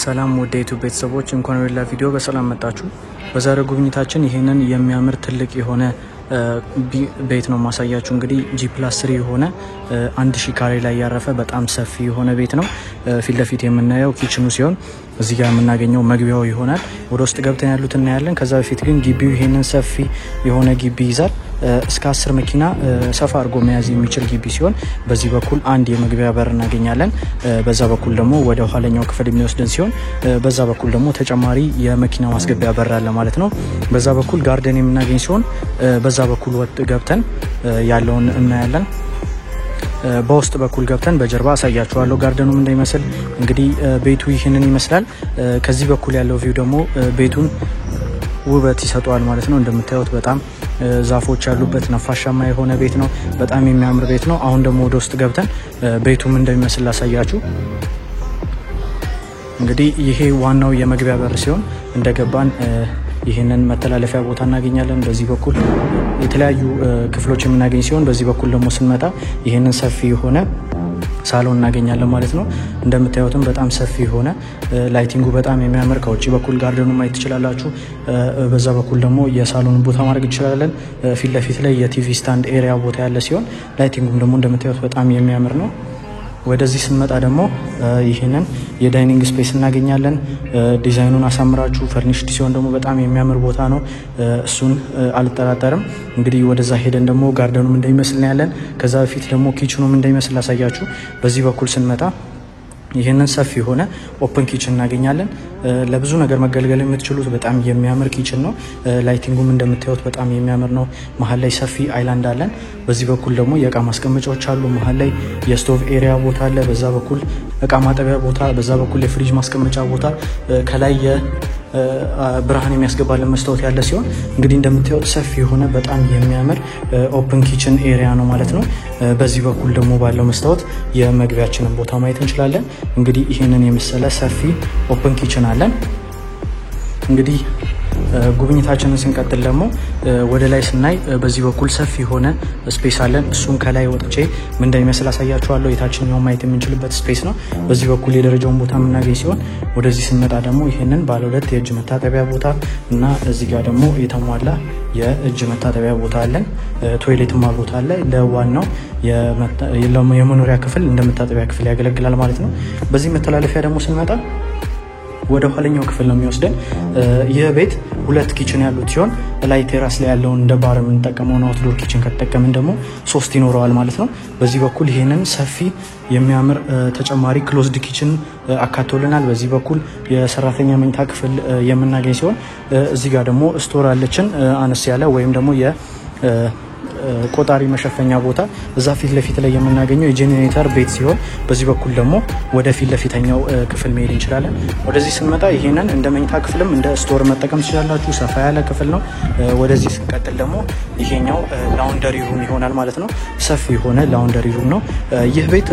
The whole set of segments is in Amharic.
ሰላም ወደ ዩቲዩብ ቤተሰቦች እንኳን ወደ ቪዲዮ በሰላም መጣችሁ። በዛሬው ጉብኝታችን ይሄንን የሚያምር ትልቅ የሆነ ቤት ነው ማሳያችሁ። እንግዲህ G+3 የሆነ 1000 ካሬ ላይ ያረፈ በጣም ሰፊ የሆነ ቤት ነው። ፊት ለፊት የምናየው ኪችኑ ሲሆን እዚህ ጋር የምናገኘው መግቢያው ይሆናል። ወደ ውስጥ ገብተን ያሉት እናያለን። ከዛ በፊት ግን ግቢው ይሄንን ሰፊ የሆነ ግቢ ይዛል። እስከ 10 መኪና ሰፋ አድርጎ መያዝ የሚችል ግቢ ሲሆን በዚህ በኩል አንድ የመግቢያ በር እናገኛለን። በዛ በኩል ደግሞ ወደ ኋለኛው ክፍል የሚወስደን ሲሆን በዛ በኩል ደግሞ ተጨማሪ የመኪና ማስገቢያ በር አለ ማለት ነው። በዛ በኩል ጋርደን የምናገኝ ሲሆን በዛ በኩል ወጥ ገብተን ያለውን እናያለን። በውስጥ በኩል ገብተን በጀርባ አሳያችኋለሁ ጋርደኑም እንደሚመስል። እንግዲህ ቤቱ ይህንን ይመስላል። ከዚህ በኩል ያለው ቪው ደግሞ ቤቱን ውበት ይሰጠዋል ማለት ነው። እንደምታዩት በጣም ዛፎች ያሉበት ነፋሻማ የሆነ ቤት ነው። በጣም የሚያምር ቤት ነው። አሁን ደግሞ ወደ ውስጥ ገብተን ቤቱም እንደሚመስል ላሳያችሁ። እንግዲህ ይሄ ዋናው የመግቢያ በር ሲሆን እንደገባን ይሄንን መተላለፊያ ቦታ እናገኛለን። በዚህ በኩል የተለያዩ ክፍሎች የምናገኝ ሲሆን በዚህ በኩል ደግሞ ስንመጣ ይሄንን ሰፊ የሆነ ሳሎን እናገኛለን ማለት ነው። እንደምታዩትም በጣም ሰፊ የሆነ ላይቲንጉ በጣም የሚያምር፣ ከውጭ በኩል ጋርደኑ ማየት ትችላላችሁ። በዛ በኩል ደግሞ የሳሎን ቦታ ማድረግ እንችላለን። ፊት ለፊት ላይ የቲቪ ስታንድ ኤሪያ ቦታ ያለ ሲሆን ላይቲንጉም ደግሞ እንደምታዩት በጣም የሚያምር ነው። ወደዚህ ስንመጣ ደግሞ ይህንን የዳይኒንግ ስፔስ እናገኛለን። ዲዛይኑን አሳምራችሁ ፈርኒሽድ ሲሆን ደግሞ በጣም የሚያምር ቦታ ነው። እሱን አልጠራጠርም። እንግዲህ ወደዛ ሄደን ደግሞ ጋርደኑም እንደሚመስል ያለን። ከዛ በፊት ደግሞ ኪችኑም እንደሚመስል አሳያችሁ። በዚህ በኩል ስንመጣ ይህንን ሰፊ የሆነ ኦፕን ኪችን እናገኛለን። ለብዙ ነገር መገልገል የምትችሉት በጣም የሚያምር ኪችን ነው። ላይቲንጉም እንደምታዩት በጣም የሚያምር ነው። መሀል ላይ ሰፊ አይላንድ አለን። በዚህ በኩል ደግሞ የእቃ ማስቀመጫዎች አሉ። መሀል ላይ የስቶቭ ኤሪያ ቦታ አለ። በዛ በኩል እቃ ማጠቢያ ቦታ፣ በዛ በኩል የፍሪጅ ማስቀመጫ ቦታ፣ ከላይ ብርሃን የሚያስገባልን መስታወት ያለ ሲሆን እንግዲህ እንደምታዩት ሰፊ የሆነ በጣም የሚያምር ኦፕን ኪችን ኤሪያ ነው ማለት ነው። በዚህ በኩል ደግሞ ባለው መስታወት የመግቢያችንን ቦታ ማየት እንችላለን። እንግዲህ ይህንን የመሰለ ሰፊ ኦፕን ኪችን አለን። እንግዲህ ጉብኝታችንን ስንቀጥል ደግሞ ወደ ላይ ስናይ በዚህ በኩል ሰፊ የሆነ ስፔስ አለን። እሱን ከላይ ወጥቼ ምን እንደሚመስል አሳያችኋለሁ። የታችኛው ማየት የምንችልበት ስፔስ ነው። በዚህ በኩል የደረጃውን ቦታ የምናገኝ ሲሆን ወደዚህ ስንመጣ ደግሞ ይህንን ባለ 2 የእጅ መታጠቢያ ቦታ እና እዚህ ጋር ደግሞ የተሟላ የእጅ መታጠቢያ ቦታ አለን። ቶይሌትም ቦታ አለ። ለዋናው የመኖሪያ ክፍል እንደ መታጠቢያ ክፍል ያገለግላል ማለት ነው። በዚህ መተላለፊያ ደግሞ ስንመጣ ወደ ኋለኛው ክፍል ነው የሚወስደን። ይህ ቤት 2 ኪችን ያሉት ሲሆን ላይ ቴራስ ላይ ያለውን እንደ ባር የምንጠቀመውን አውትዶር ኪችን ከተጠቀምን ደግሞ 3 ይኖረዋል ማለት ነው። በዚህ በኩል ይሄንን ሰፊ የሚያምር ተጨማሪ ክሎዝድ ኪችን አካቶልናል። በዚህ በኩል የሰራተኛ መኝታ ክፍል የምናገኝ ሲሆን እዚህ ጋር ደግሞ ስቶር አለችን አነስ ያለ ወይም ደግሞ ቆጣሪ መሸፈኛ ቦታ እዛ ፊት ለፊት ላይ የምናገኘው የጄኔሬተር ቤት ሲሆን በዚህ በኩል ደግሞ ወደ ፊት ለፊተኛው ክፍል መሄድ እንችላለን። ወደዚህ ስንመጣ ይሄንን እንደ መኝታ ክፍልም እንደ ስቶር መጠቀም ትችላላችሁ። ሰፋ ያለ ክፍል ነው። ወደዚህ ስንቀጥል ደግሞ ይሄኛው ላውንደሪ ሩም ይሆናል ማለት ነው። ሰፊ የሆነ ላውንደሪ ሩም ነው። ይህ ቤት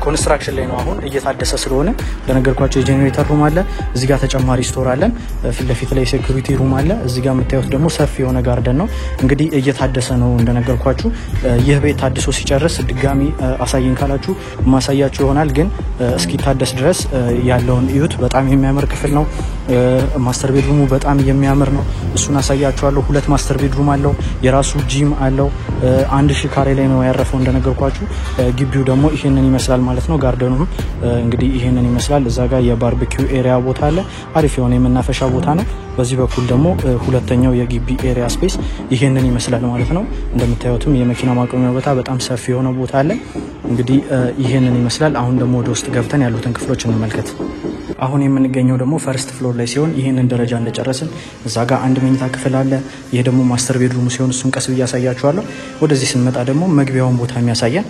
ኮንስትራክሽን ላይ ነው አሁን እየታደሰ ስለሆነ ለነገርኳቸው የጄኔሬተር ሩም አለ። እዚህ ጋር ተጨማሪ ስቶር አለን። ፊት ለፊት ላይ ሴኩሪቲ ሩም አለ። እዚህ ጋር የምታዩት ደግሞ ሰፊ የሆነ ጋርደን ነው። እንግዲህ እየታደሰ ነው እንደነገርኳችሁ። ይህ ቤት ታድሶ ሲጨርስ ድጋሚ አሳይን ካላችሁ ማሳያችሁ ይሆናል። ግን እስኪታደስ ድረስ ያለውን እዩት። በጣም የሚያምር ክፍል ነው። ማስተር ቤድሩሙ በጣም የሚያምር ነው። እሱን አሳያችኋለሁ። 2 ማስተር ቤድሩም አለው። የራሱ ጂም አለው። 1000 ካሬ ላይ ነው ያረፈው እንደነገርኳችሁ። ግቢው ደግሞ ይሄንን ይመስላል ማለት ነው። ጋርደኑም እንግዲህ ይሄንን ይመስላል። እዛ ጋር የባርቢኪው ኤሪያ ቦታ አለ። አሪፍ የሆነ የመናፈሻ ቦታ ነው። በዚህ በኩል ደግሞ ሁለተኛው የግቢ ኤሪያ ስፔስ ይሄንን ይመስላል ማለት ነው። እንደምታዩትም የመኪና ማቆሚያ ቦታ በጣም ሰፊ የሆነ ቦታ አለ። እንግዲህ ይሄንን ይመስላል። አሁን ደግሞ ወደ ውስጥ ገብተን ያሉትን ክፍሎች እንመልከት። አሁን የምንገኘው ደግሞ ፈርስት ፍሎር ላይ ሲሆን ይህንን ደረጃ እንደጨረስን እዛ ጋር አንድ መኝታ ክፍል አለ። ይሄ ደግሞ ማስተር ቤድሩሙ ሲሆን እሱን ቀስ ብዬ ያሳያችኋለሁ። ወደዚህ ስንመጣ ደግሞ መግቢያውን ቦታ የሚያሳየን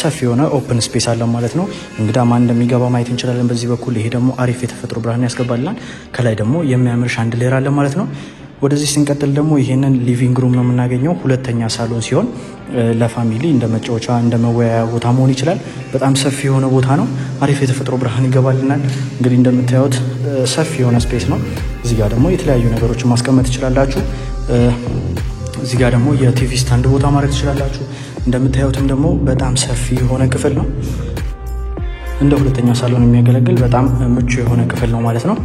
ሰፊ የሆነ ኦፕን ስፔስ አለ ማለት ነው። እንግዳ ማን እንደሚገባ ማየት እንችላለን በዚህ በኩል። ይሄ ደግሞ አሪፍ የተፈጥሮ ብርሃን ያስገባልናል። ከላይ ደግሞ የሚያምር ሻንድሌር አለ ማለት ነው። ወደዚህ ስንቀጥል ደግሞ ይሄንን ሊቪንግ ሩም ነው የምናገኘው። ሁለተኛ ሳሎን ሲሆን ለፋሚሊ እንደ መጫወቻ እንደ መወያያ ቦታ መሆን ይችላል። በጣም ሰፊ የሆነ ቦታ ነው። አሪፍ የተፈጥሮ ብርሃን ይገባልናል። እንግዲህ እንደምታዩት ሰፊ የሆነ ስፔስ ነው። እዚህ ጋር ደግሞ የተለያዩ ነገሮችን ማስቀመጥ ትችላላችሁ። እዚህ ጋር ደግሞ የቲቪ ስታንድ ቦታ ማድረግ ትችላላችሁ። እንደምታዩትም ደግሞ በጣም ሰፊ የሆነ ክፍል ነው። እንደ ሁለተኛ ሳሎን የሚያገለግል በጣም ምቹ የሆነ ክፍል ነው ማለት ነው።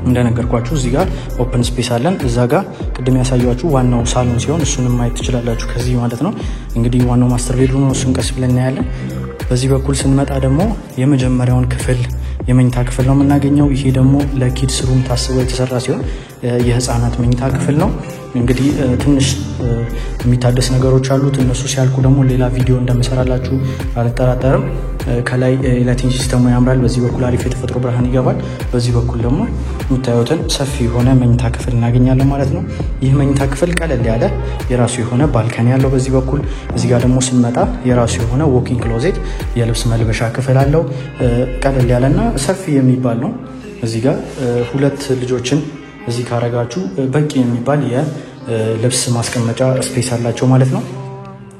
እንደነገርኳችሁ እዚህ ጋር ኦፕን ስፔስ አለን። እዛ ጋር ቅድም ያሳያችሁ ዋናው ሳሎን ሲሆን እሱንም ማየት ትችላላችሁ ከዚህ ማለት ነው። እንግዲህ ዋናው ማስተር ቤድሩም ነው፣ እሱን ቀስ ብለን እናያለን። በዚህ በኩል ስንመጣ ደግሞ የመጀመሪያውን ክፍል የመኝታ ክፍል ነው የምናገኘው። ይሄ ደግሞ ለኪድስ ሩም ታስቦ የተሰራ ሲሆን የህፃናት መኝታ ክፍል ነው። እንግዲህ ትንሽ የሚታደስ ነገሮች አሉት። እነሱ ሲያልቁ ደግሞ ሌላ ቪዲዮ እንደምሰራላችሁ አልጠራጠርም። ከላይ ላይቲንግ ሲስተሙ ያምራል። በዚህ በኩል አሪፍ የተፈጥሮ ብርሃን ይገባል። በዚህ በኩል ደግሞ የምታዩትን ሰፊ የሆነ መኝታ ክፍል እናገኛለን ማለት ነው። ይህ መኝታ ክፍል ቀለል ያለ የራሱ የሆነ ባልከኒ ያለው በዚህ በኩል። እዚህ ጋር ደግሞ ስንመጣ የራሱ የሆነ ዎኪንግ ክሎዜት የልብስ መልበሻ ክፍል አለው። ቀለል ያለና ሰፊ የሚባል ነው። እዚህ ጋር ሁለት ልጆችን እዚህ ካረጋችሁ በቂ የሚባል የልብስ ማስቀመጫ ስፔስ አላቸው ማለት ነው።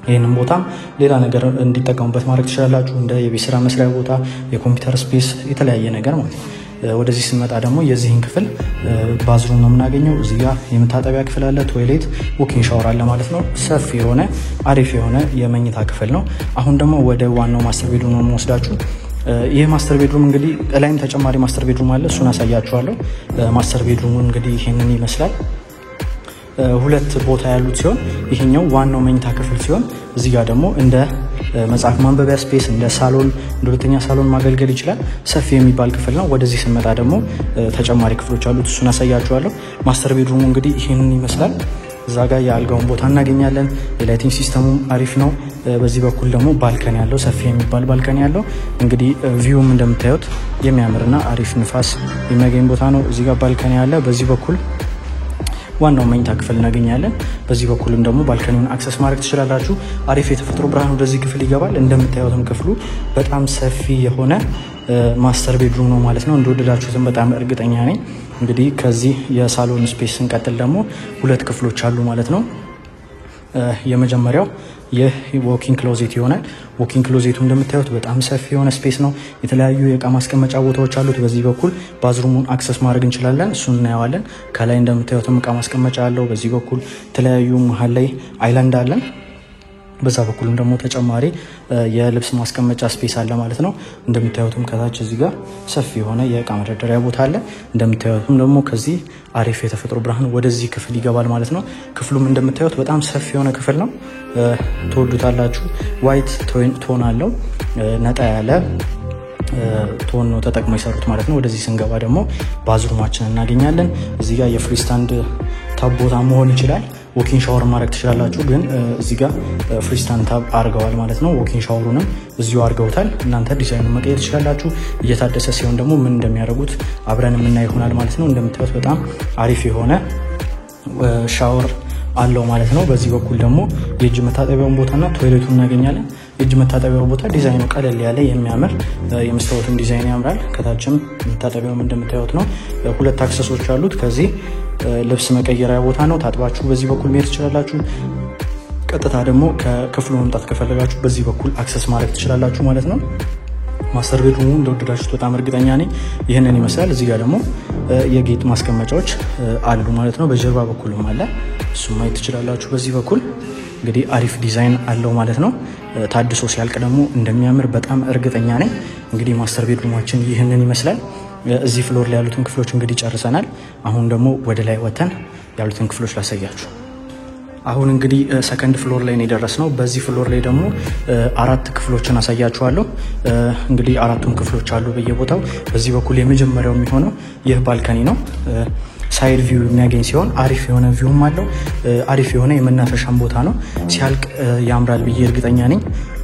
ይህንን ቦታም ሌላ ነገር እንዲጠቀሙበት ማድረግ ትችላላችሁ። እንደ የቤት ስራ መስሪያ ቦታ፣ የኮምፒውተር ስፔስ፣ የተለያየ ነገር ማለት ነው። ወደዚህ ስንመጣ ደግሞ የዚህን ክፍል ባዝሩም ነው የምናገኘው። እዚህ ጋር የመታጠቢያ ክፍል አለ፣ ቶይሌት፣ ዎኪንግ ሻወር አለ ማለት ነው። ሰፊ የሆነ አሪፍ የሆነ የመኝታ ክፍል ነው። አሁን ደግሞ ወደ ዋናው ማስተር ቤድሩም ነው የምወስዳችሁ። ይህ ማስተር ቤድሩም እንግዲህ ላይም ተጨማሪ ማስተር ቤድሩም አለ፣ እሱን አሳያችኋለሁ። ማስተር ቤድሩሙ እንግዲህ ይሄንን ይመስላል። ሁለት ቦታ ያሉት ሲሆን ይሄኛው ዋናው መኝታ ክፍል ሲሆን እዚህ ጋር ደግሞ እንደ መጽሐፍ ማንበቢያ ስፔስ፣ እንደ ሳሎን፣ እንደ ሁለተኛ ሳሎን ማገልገል ይችላል። ሰፊ የሚባል ክፍል ነው። ወደዚህ ስንመጣ ደግሞ ተጨማሪ ክፍሎች አሉት፣ እሱን አሳያችኋለሁ። ማስተር ቤድሩሙ እንግዲህ ይሄንን ይመስላል። እዛ ጋር የአልጋውን ቦታ እናገኛለን። የላይቲንግ ሲስተሙም አሪፍ ነው። በዚህ በኩል ደግሞ ባልከኒ ያለው ሰፊ የሚባል ባልከኒ ያለው እንግዲህ ቪውም እንደምታዩት የሚያምርና አሪፍ ንፋስ የሚያገኝ ቦታ ነው። እዚህ ጋር ባልከኒ ያለ፣ በዚህ በኩል ዋናው መኝታ ክፍል እናገኛለን። በዚህ በኩልም ደግሞ ባልከኒውን አክሰስ ማድረግ ትችላላችሁ። አሪፍ የተፈጥሮ ብርሃን ወደዚህ ክፍል ይገባል። እንደምታዩትም ክፍሉ በጣም ሰፊ የሆነ ማስተር ቤድሩም ነው ማለት ነው። እንደወደዳችሁትም በጣም እርግጠኛ ነኝ። እንግዲህ ከዚህ የሳሎን ስፔስ ስንቀጥል ደግሞ ሁለት ክፍሎች አሉ ማለት ነው። የመጀመሪያው የዎኪንግ ክሎዜት ይሆናል። ዎኪንግ ክሎዜቱ እንደምታዩት በጣም ሰፊ የሆነ ስፔስ ነው። የተለያዩ የእቃ ማስቀመጫ ቦታዎች አሉት። በዚህ በኩል ባዝሩሙን አክሰስ ማድረግ እንችላለን፣ እሱን እናየዋለን። ከላይ እንደምታዩትም እቃ ማስቀመጫ አለው። በዚህ በኩል የተለያዩ መሀል ላይ አይላንድ አለን። በዛ በኩልም ደግሞ ተጨማሪ የልብስ ማስቀመጫ ስፔስ አለ ማለት ነው። እንደምታዩትም ከታች እዚህ ጋር ሰፊ የሆነ የእቃ መደርደሪያ ቦታ አለ። እንደምታዩትም ደግሞ ከዚህ አሪፍ የተፈጥሮ ብርሃን ወደዚህ ክፍል ይገባል ማለት ነው። ክፍሉም እንደምታዩት በጣም ሰፊ የሆነ ክፍል ነው። ትወዱታላችሁ። ዋይት ቶን አለው። ነጣ ያለ ቶን ነው ተጠቅሞ የሰሩት ማለት ነው። ወደዚህ ስንገባ ደግሞ ባዝሩማችን እናገኛለን። እዚህ ጋር የፍሪስታንድ ታብ ቦታ መሆን ይችላል። ዎኪንግ ሻወር ማድረግ ትችላላችሁ። ግን እዚህ ጋር ፍሪስታንድ ታብ አድርገዋል ማለት ነው። ዎኪንግ ሻወሩንም እዚሁ አድርገውታል። እናንተ ዲዛይኑን መቀየር ትችላላችሁ። እየታደሰ ሲሆን ደግሞ ምን እንደሚያደርጉት አብረን የምናይ ይሆናል ማለት ነው። እንደምታዩት በጣም አሪፍ የሆነ ሻወር አለው ማለት ነው። በዚህ በኩል ደግሞ የእጅ መታጠቢያውን ቦታና ቶይሌቱን እናገኛለን። የእጅ መታጠቢያው ቦታ ዲዛይኑ ቀለል ያለ የሚያምር የመስታወቱም ዲዛይን ያምራል። ከታችም መታጠቢያውም እንደምታዩት ነው። ሁለት አክሰሶች አሉት። ከዚህ ልብስ መቀየሪያ ቦታ ነው። ታጥባችሁ በዚህ በኩል መሄድ ትችላላችሁ። ቀጥታ ደግሞ ከክፍሉ መምጣት ከፈለጋችሁ በዚህ በኩል አክሰስ ማድረግ ትችላላችሁ ማለት ነው። ማስተር ቤድሩሙ እንደወደዳችሁት በጣም እርግጠኛ ነኝ። ይህንን ይመስላል። እዚህ ጋር ደግሞ የጌጥ ማስቀመጫዎች አሉ ማለት ነው። በጀርባ በኩልም አለ፣ እሱ ማየት ትችላላችሁ። በዚህ በኩል እንግዲህ አሪፍ ዲዛይን አለው ማለት ነው። ታድሶ ሲያልቅ ደግሞ እንደሚያምር በጣም እርግጠኛ ነኝ። እንግዲህ ማስተር ቤድሩማችን ይህንን ይመስላል። እዚህ ፍሎር ላይ ያሉትን ክፍሎች እንግዲህ ጨርሰናል። አሁን ደግሞ ወደ ላይ ወተን ያሉትን ክፍሎች ላሳያችሁ። አሁን እንግዲህ ሰከንድ ፍሎር ላይ ነው የደረስነው። በዚህ ፍሎር ላይ ደግሞ አራት ክፍሎችን አሳያችኋለሁ። እንግዲህ አራቱም ክፍሎች አሉ በየቦታው። በዚህ በኩል የመጀመሪያው የሚሆነው ይህ ባልከኒ ነው። ሳይድ ቪው የሚያገኝ ሲሆን አሪፍ የሆነ ቪውም አለው። አሪፍ የሆነ የመናፈሻም ቦታ ነው። ሲያልቅ ያምራል ብዬ እርግጠኛ ነኝ።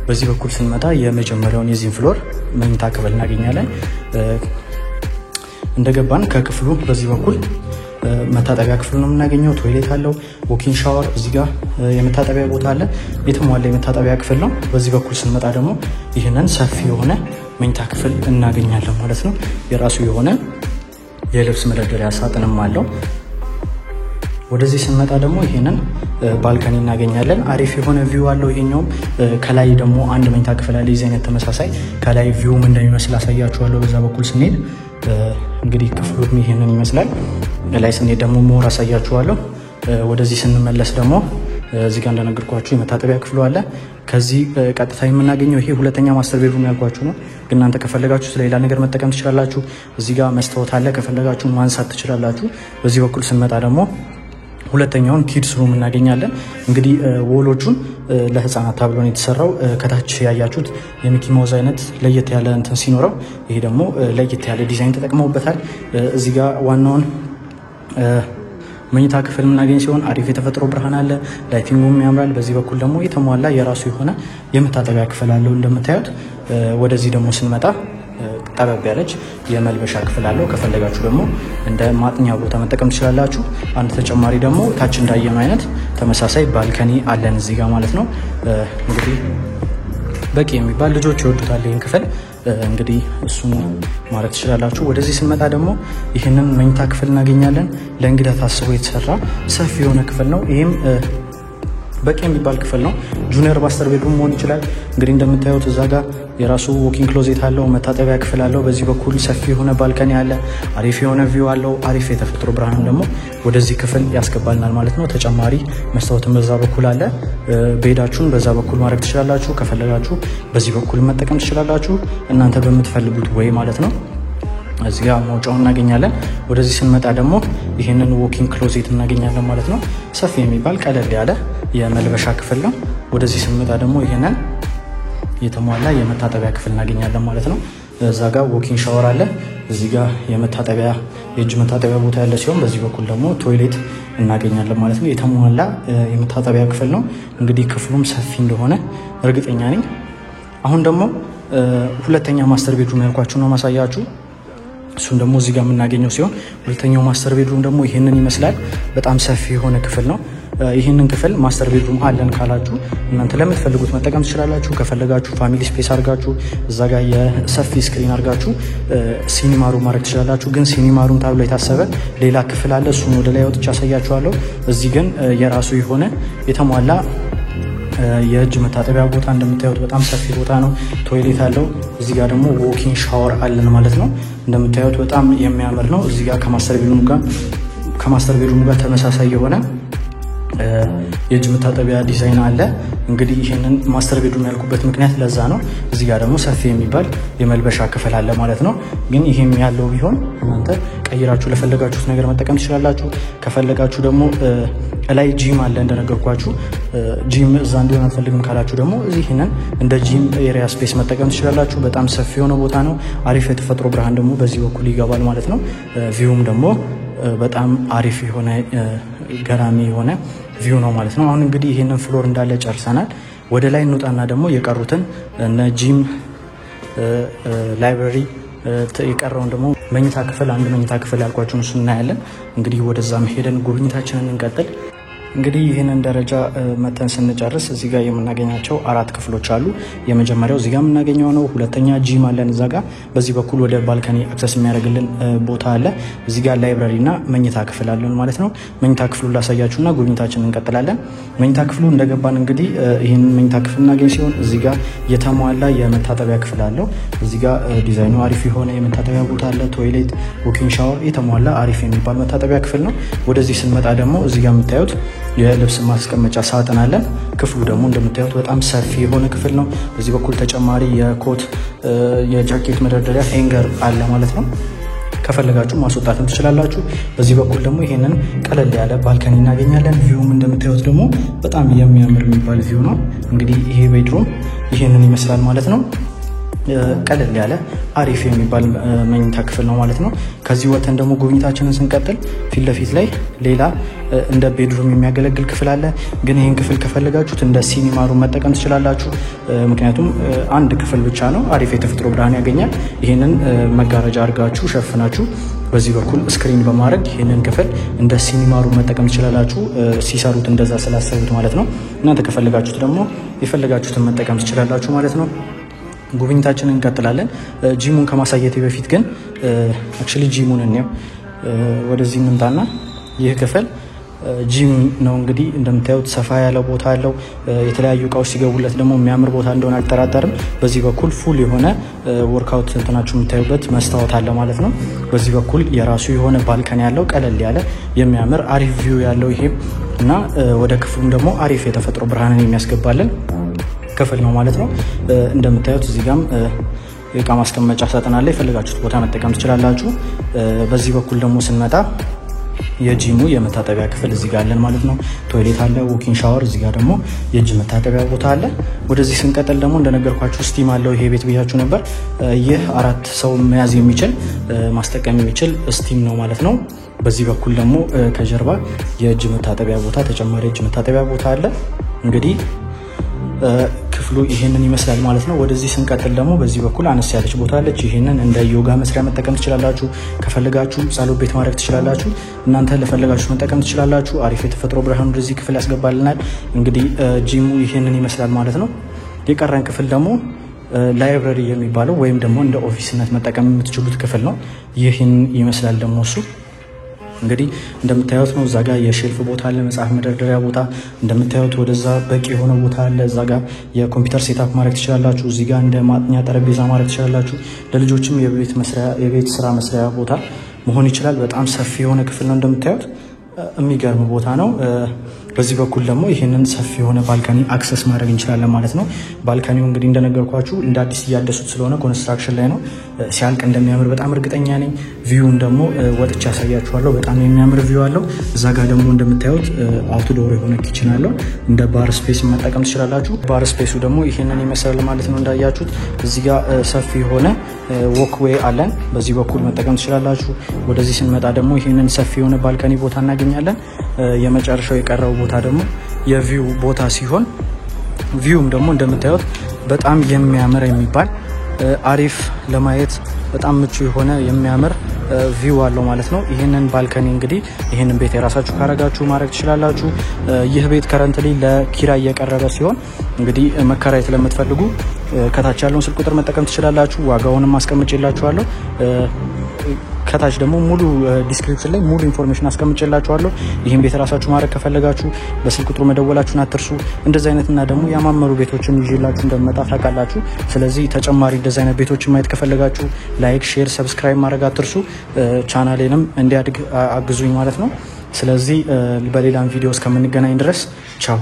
በዚህ በኩል ስንመጣ የመጀመሪያውን የዚህን ፍሎር መኝታ ክፍል እናገኛለን። እንደገባን ከክፍሉ በዚህ በኩል መታጠቢያ ክፍል ነው የምናገኘው። ቶይሌት አለው፣ ዎኪንግ ሻወር፣ እዚህ ጋር የመታጠቢያ ቦታ አለ። የተሟላ የመታጠቢያ ክፍል ነው። በዚህ በኩል ስንመጣ ደግሞ ይህንን ሰፊ የሆነ መኝታ ክፍል እናገኛለን ማለት ነው። የራሱ የሆነ የልብስ መደርደሪያ ሳጥንም አለው። ወደዚህ ስንመጣ ደግሞ ይሄንን ባልከኒ እናገኛለን። አሪፍ የሆነ ቪው አለው። ይሄኛውም ከላይ ደግሞ አንድ መኝታ ክፍል አለ። የዚህ አይነት ተመሳሳይ ከላይ ቪውም እንደሚመስል አሳያችኋለሁ። በዛ በኩል ስንሄድ እንግዲህ ክፍሉም ይሄንን ይመስላል። ላይ ስንሄድ ደግሞ ሞር አሳያችኋለሁ። ወደዚህ ስንመለስ ደግሞ እዚህ ጋር እንደነገርኳችሁ የመታጠቢያ ክፍሉ አለ። ከዚህ ቀጥታ የምናገኘው ይሄ ሁለተኛ ማስተር ቤድሩም ያልኳችሁ ነው። ግን እናንተ ከፈለጋችሁ ስለሌላ ነገር መጠቀም ትችላላችሁ። እዚህ ጋር መስታወት አለ፣ ከፈለጋችሁ ማንሳት ትችላላችሁ። በዚህ በኩል ስንመጣ ደግሞ ሁለተኛውን ኪድስ ሩም እናገኛለን። እንግዲህ ወሎቹን ለህፃናት ተብሎ ነው የተሰራው። ከታች ያያችሁት የሚኪ ማውዝ አይነት ለየት ያለ እንትን ሲኖረው፣ ይሄ ደግሞ ለየት ያለ ዲዛይን ተጠቅመውበታል። እዚህ ጋር ዋናውን መኝታ ክፍል የምናገኝ ሲሆን አሪፍ የተፈጥሮ ብርሃን አለ፣ ላይቲንጉም ያምራል። በዚህ በኩል ደግሞ የተሟላ የራሱ የሆነ የመታጠቢያ ክፍል አለው እንደምታዩት። ወደዚህ ደግሞ ስንመጣ ጠበብ ያለች የመልበሻ ክፍል አለው። ከፈለጋችሁ ደግሞ እንደ ማጥኛ ቦታ መጠቀም ትችላላችሁ። አንድ ተጨማሪ ደግሞ ታች እንዳየነው አይነት ተመሳሳይ ባልከኒ አለን እዚህ ጋር ማለት ነው። እንግዲህ በቂ የሚባል ልጆች ይወዱታል ይህን ክፍል። እንግዲህ እሱን ማለት ትችላላችሁ። ወደዚህ ስንመጣ ደግሞ ይህንን መኝታ ክፍል እናገኛለን። ለእንግዳ ታስቦ የተሰራ ሰፊ የሆነ ክፍል ነው። ይህም በቂ የሚባል ክፍል ነው። ጁኒየር ማስተር ቤድሩም መሆን ይችላል። እንግዲህ እንደምታዩት እዛ ጋር የራሱ ዎኪንግ ክሎዜት አለው፣ መታጠቢያ ክፍል አለው። በዚህ በኩል ሰፊ የሆነ ባልከኒ አለ፣ አሪፍ የሆነ ቪው አለው። አሪፍ የተፈጥሮ ብርሃን ደግሞ ወደዚህ ክፍል ያስገባልናል ማለት ነው። ተጨማሪ መስታወትን በዛ በኩል አለ። ቤዳችሁን በዛ በኩል ማድረግ ትችላላችሁ። ከፈለጋችሁ በዚህ በኩል መጠቀም ትችላላችሁ፣ እናንተ በምትፈልጉት ወይ ማለት ነው። እዚህ ጋር መውጫውን እናገኛለን። ወደዚህ ስንመጣ ደግሞ ይሄንን ዎኪንግ ክሎዜት እናገኛለን ማለት ነው። ሰፊ የሚባል ቀለል ያለ የመልበሻ ክፍል ነው። ወደዚህ ስንመጣ ደግሞ ይሄንን የተሟላ የመታጠቢያ ክፍል እናገኛለን ማለት ነው። እዛ ጋር ዎኪንግ ሻወር አለ። እዚህ ጋር የመታጠቢያ የእጅ መታጠቢያ ቦታ ያለ ሲሆን በዚህ በኩል ደግሞ ቶይሌት እናገኛለን ማለት ነው። የተሟላ የመታጠቢያ ክፍል ነው። እንግዲህ ክፍሉም ሰፊ እንደሆነ እርግጠኛ ነኝ። አሁን ደግሞ ሁለተኛ ማስተር ቤድሩም ያልኳችሁ ነው ማሳያችሁ። እሱም ደግሞ እዚህ ጋር የምናገኘው ሲሆን ሁለተኛው ማስተር ቤድሩም ደግሞ ይሄንን ይመስላል። በጣም ሰፊ የሆነ ክፍል ነው። ይህንን ክፍል ማስተር ቤድሩም አለን ካላችሁ እናንተ ለምትፈልጉት መጠቀም ትችላላችሁ። ከፈለጋችሁ ፋሚሊ ስፔስ አድርጋችሁ እዛ ጋር የሰፊ ስክሪን አድርጋችሁ ሲኒማ ሩም ማድረግ ትችላላችሁ። ግን ሲኒማ ሩም ተብሎ የታሰበ ሌላ ክፍል አለ። እሱን ወደ ላይ ወጥቼ አሳያችኋለሁ። እዚህ ግን የራሱ የሆነ የተሟላ የእጅ መታጠቢያ ቦታ እንደምታዩት በጣም ሰፊ ቦታ ነው። ቶይሌት አለው። እዚህ ጋር ደግሞ ዎኪንግ ሻወር አለን ማለት ነው። እንደምታዩት በጣም የሚያምር ነው። እዚህ ጋር ከማስተር ቤድሩም ጋር ተመሳሳይ የሆነ የእጅ መታጠቢያ ዲዛይን አለ። እንግዲህ ይሄንን ማስተር ቤድሩም ያልኩበት ምክንያት ለዛ ነው። እዚህ ጋር ደግሞ ሰፊ የሚባል የመልበሻ ክፍል አለ ማለት ነው። ግን ይሄም ያለው ቢሆን እናንተ ቀይራችሁ ለፈለጋችሁት ነገር መጠቀም ትችላላችሁ። ከፈለጋችሁ ደግሞ ላይ ጂም አለ እንደነገርኳችሁ። ጂም እዛ እንዲሆን አልፈልግም ካላችሁ ደግሞ ይህንን እንደ ጂም ኤሪያ ስፔስ መጠቀም ትችላላችሁ። በጣም ሰፊ የሆነ ቦታ ነው። አሪፍ የተፈጥሮ ብርሃን ደግሞ በዚህ በኩል ይገባል ማለት ነው። ቪውም ደግሞ በጣም አሪፍ የሆነ ገራሚ የሆነ ቪው ነው ማለት ነው። አሁን እንግዲህ ይሄንን ፍሎር እንዳለ ጨርሰናል። ወደ ላይ እንውጣና ደግሞ የቀሩትን እነ ጂም፣ ላይብረሪ፣ የቀረውን ደግሞ መኝታ ክፍል አንድ መኝታ ክፍል ያልኳችሁን እሱ እናያለን። እንግዲህ ወደዛም ሄደን ጉብኝታችንን እንቀጥል። እንግዲህ ይህንን ደረጃ መተን ስንጨርስ እዚህ ጋር የምናገኛቸው 4 ክፍሎች አሉ። የመጀመሪያው እዚህ ጋር የምናገኘው ነው። ሁለተኛ ጂም አለን እዛ ጋር። በዚህ በኩል ወደ ባልከኒ አክሰስ የሚያደርግልን ቦታ አለ። እዚህ ጋር ላይብረሪ እና መኝታ ክፍል አለን ማለት ነው። መኝታ ክፍሉን ላሳያችሁና ጉብኝታችንን እንቀጥላለን። መኝታ ክፍሉ እንደገባን እንግዲህ ይህንን መኝታ ክፍል እናገኝ ሲሆን እዚህ ጋር የተሟላ የመታጠቢያ ክፍል አለው። እዚህ ጋር ዲዛይኑ አሪፍ የሆነ የመታጠቢያ ቦታ አለ። ቶይሌት፣ ዎኪንግ ሻወር፣ የተሟላ አሪፍ የሚባል መታጠቢያ ክፍል ነው። ወደዚህ ስንመጣ ደግሞ እዚህ ጋር የምታዩት የልብስ ማስቀመጫ ሳጥን አለን። ክፍሉ ደግሞ እንደምታዩት በጣም ሰፊ የሆነ ክፍል ነው። በዚህ በኩል ተጨማሪ የኮት የጃኬት መደርደሪያ ሄንገር አለ ማለት ነው። ከፈለጋችሁ ማስወጣትም ትችላላችሁ። በዚህ በኩል ደግሞ ይሄንን ቀለል ያለ ባልከኒ እናገኛለን። ቪውም እንደምታዩት ደግሞ በጣም የሚያምር የሚባል ቪው ነው። እንግዲህ ይሄ ቤድሩም ይሄንን ይመስላል ማለት ነው። ቀለል ያለ አሪፍ የሚባል መኝታ ክፍል ነው ማለት ነው። ከዚህ ወተን ደግሞ ጉብኝታችንን ስንቀጥል ፊት ለፊት ላይ ሌላ እንደ ቤድሩም የሚያገለግል ክፍል አለ። ግን ይህን ክፍል ከፈለጋችሁት እንደ ሲኒማ ሩም መጠቀም ትችላላችሁ። ምክንያቱም አንድ ክፍል ብቻ ነው፣ አሪፍ የተፈጥሮ ብርሃን ያገኛል። ይህንን መጋረጃ አድርጋችሁ ሸፍናችሁ በዚህ በኩል ስክሪን በማድረግ ይህንን ክፍል እንደ ሲኒማ ሩም መጠቀም ትችላላችሁ። ሲሰሩት እንደዛ ስላሰቡት ማለት ነው። እናንተ ከፈለጋችሁት ደግሞ የፈለጋችሁትን መጠቀም ትችላላችሁ ማለት ነው። ጉብኝታችንን እንቀጥላለን። ጂሙን ከማሳየቴ በፊት ግን አክቹሊ ጂሙን እንየው። ወደዚህ እንምጣና ይህ ክፍል ጂም ነው። እንግዲህ እንደምታዩት ሰፋ ያለ ቦታ አለው። የተለያዩ እቃዎች ሲገቡለት ደግሞ የሚያምር ቦታ እንደሆነ አልጠራጠርም። በዚህ በኩል ፉል የሆነ ወርክአውት እንትናችሁ የምታዩበት መስታወት አለ ማለት ነው። በዚህ በኩል የራሱ የሆነ ባልከኒ ያለው ቀለል ያለ የሚያምር አሪፍ ቪው ያለው ይሄ እና ወደ ክፍሉም ደግሞ አሪፍ የተፈጥሮ ብርሃንን የሚያስገባልን ክፍል ነው ማለት ነው። እንደምታዩት እዚህ ጋርም የእቃ ማስቀመጫ ሳጥን አለ። የፈለጋችሁት ቦታ መጠቀም ትችላላችሁ። በዚህ በኩል ደግሞ ስንመጣ የጂሙ የመታጠቢያ ክፍል እዚህ ጋር አለን ማለት ነው። ቶይሌት አለ፣ ዎኪንግ ሻወር፣ እዚህ ጋር ደግሞ የእጅ መታጠቢያ ቦታ አለ። ወደዚህ ስንቀጥል ደግሞ እንደነገርኳችሁ ስቲም አለው ይሄ ቤት ብያችሁ ነበር። ይህ 4 ሰው መያዝ የሚችል ማስጠቀም የሚችል ስቲም ነው ማለት ነው። በዚህ በኩል ደግሞ ከጀርባ የእጅ መታጠቢያ ቦታ ተጨማሪ የእጅ መታጠቢያ ቦታ አለ። እንግዲህ ክፍሉ ይሄንን ይመስላል ማለት ነው። ወደዚህ ስንቀጥል ደግሞ በዚህ በኩል አነስ ያለች ቦታ አለች። ይሄንን እንደ ዮጋ መስሪያ መጠቀም ትችላላችሁ። ከፈለጋችሁ ጸሎት ቤት ማድረግ ትችላላችሁ። እናንተ ለፈለጋችሁ መጠቀም ትችላላችሁ። አሪፍ የተፈጥሮ ብርሃን ወደዚህ ክፍል ያስገባልናል። እንግዲህ ጂሙ ይሄንን ይመስላል ማለት ነው። የቀረን ክፍል ደግሞ ላይብረሪ የሚባለው ወይም ደግሞ እንደ ኦፊስነት መጠቀም የምትችሉት ክፍል ነው። ይህን ይመስላል ደግሞ እሱ እንግዲህ እንደምታዩት ነው። እዛ ጋር የሼልፍ ቦታ አለ፣ መጽሐፍ መደርደሪያ ቦታ እንደምታዩት። ወደዛ በቂ የሆነ ቦታ አለ። እዛ ጋር የኮምፒውተር ሴታፕ ማድረግ ትችላላችሁ። እዚህ ጋር እንደ ማጥኛ ጠረጴዛ ማድረግ ትችላላችሁ። ለልጆችም የቤት ስራ መስሪያ ቦታ መሆን ይችላል። በጣም ሰፊ የሆነ ክፍል ነው። እንደምታዩት የሚገርም ቦታ ነው። በዚህ በኩል ደግሞ ይህንን ሰፊ የሆነ ባልካኒ አክሰስ ማድረግ እንችላለን ማለት ነው። ባልካኒው እንግዲህ እንደነገርኳችሁ እንደ አዲስ እያደሱት ስለሆነ ኮንስትራክሽን ላይ ነው። ሲያልቅ እንደሚያምር በጣም እርግጠኛ ነኝ። ቪውን ደግሞ ወጥቼ ያሳያችኋለሁ። በጣም የሚያምር ቪው አለው። እዛ ጋር ደግሞ እንደምታዩት አውትዶር የሆነ ኪችን አለው። እንደ ባር ስፔስ መጠቀም ትችላላችሁ። ባር ስፔሱ ደግሞ ይህንን ይመስላል ማለት ነው። እንዳያችሁት እዚህ ጋር ሰፊ የሆነ ዎክዌይ አለን። በዚህ በኩል መጠቀም ትችላላችሁ። ወደዚህ ስንመጣ ደግሞ ይህንን ሰፊ የሆነ ባልካኒ ቦታ እናገኛለን። የመጨረሻው የቀረው ቦታ ደግሞ የቪው ቦታ ሲሆን ቪውም ደግሞ እንደምታዩት በጣም የሚያምር የሚባል አሪፍ ለማየት በጣም ምቹ የሆነ የሚያምር ቪው አለው ማለት ነው። ይህንን ባልከኒ እንግዲህ ይህንን ቤት የራሳችሁ ካረጋችሁ ማድረግ ትችላላችሁ። ይህ ቤት ከረንትሊ ለኪራይ እየቀረበ ሲሆን እንግዲህ መከራየት ለምትፈልጉ ከታች ያለውን ስልክ ቁጥር መጠቀም ትችላላችሁ። ዋጋውንም አስቀምጬላችኋለሁ። ከታች ደግሞ ሙሉ ዲስክሪፕሽን ላይ ሙሉ ኢንፎርሜሽን አስቀምጬላችኋለሁ። ይህን ቤት ራሳችሁ ማድረግ ከፈለጋችሁ በስልክ ቁጥሩ መደወላችሁን አትርሱ። እንደዚህ አይነትና ደግሞ ያማመሩ ቤቶችን ይዤላችሁ እንደመጣ ታውቃላችሁ። ስለዚህ ተጨማሪ እንደዚህ አይነት ቤቶችን ማየት ከፈለጋችሁ ላይክ፣ ሼር፣ ሰብስክራይብ ማድረግ አትርሱ። ቻናሌንም እንዲያድግ አግዙኝ ማለት ነው። ስለዚህ በሌላም ቪዲዮ እስከምንገናኝ ድረስ ቻው።